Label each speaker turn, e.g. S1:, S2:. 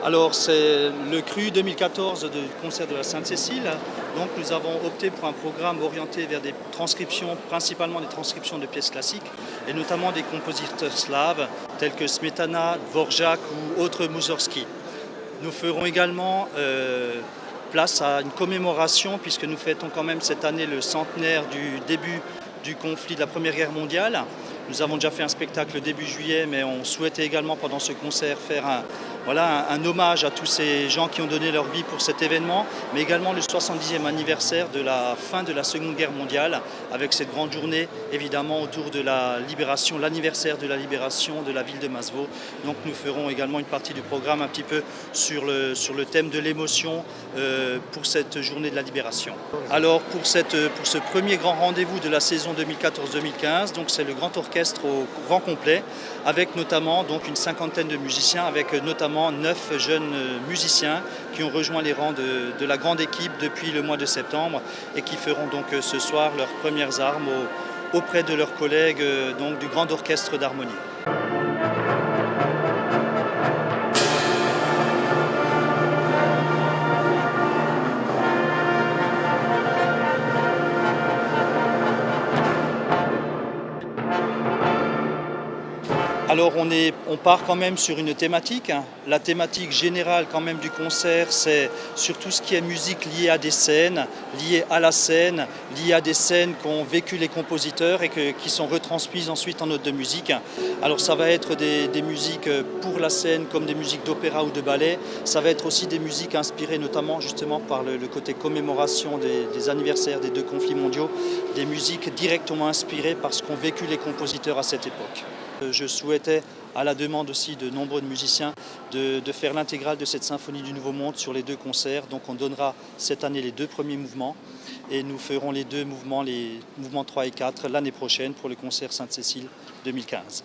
S1: Alors c'est le cru 2014 du concert de la Sainte-Cécile. Donc nous avons opté pour un programme orienté vers des transcriptions, principalement des transcriptions de pièces classiques, et notamment des compositeurs slaves tels que Smetana, Dvorak ou autres Moussorgsky. Nous ferons également place à une commémoration, puisque nous fêtons quand même cette année le centenaire du début du conflit de la Première Guerre mondiale. Nous avons déjà fait un spectacle début juillet, mais on souhaitait également pendant ce concert faire un hommage à tous ces gens qui ont donné leur vie pour cet événement, mais également le 70e anniversaire de la fin de la Seconde Guerre mondiale, avec cette grande journée évidemment autour de la libération, l'anniversaire de la libération de la ville de Masevaux. Donc nous ferons également une partie du programme un petit peu sur le thème de l'émotion pour cette journée de la libération. Alors pour ce premier grand rendez-vous de la saison 2014-2015, donc c'est le grand orchestre au grand complet, avec notamment donc une cinquantaine de musiciens, avec notamment 9 jeunes musiciens qui ont rejoint les rangs de la grande équipe depuis le mois de septembre et qui feront donc ce soir leurs premières armes auprès de leurs collègues donc du grand orchestre d'harmonie. Alors on part quand même sur une thématique. La thématique générale quand même du concert, c'est sur tout ce qui est musique liée à des scènes, liée à la scène, liée à des scènes qu'ont vécu les compositeurs et qui sont retransmises ensuite en notes de musique. Alors ça va être des musiques pour la scène comme des musiques d'opéra ou de ballet. Ça va être aussi des musiques inspirées notamment justement par le côté commémoration des anniversaires des 2 conflits mondiaux, des musiques directement inspirées par ce qu'ont vécu les compositeurs à cette époque. Je souhaitais, à la demande aussi de nombreux musiciens, de faire l'intégrale de cette symphonie du Nouveau Monde sur les 2 concerts. Donc on donnera cette année les 2 premiers mouvements et nous ferons les 2 mouvements, les mouvements 3 et 4, l'année prochaine pour le concert Sainte-Cécile 2015.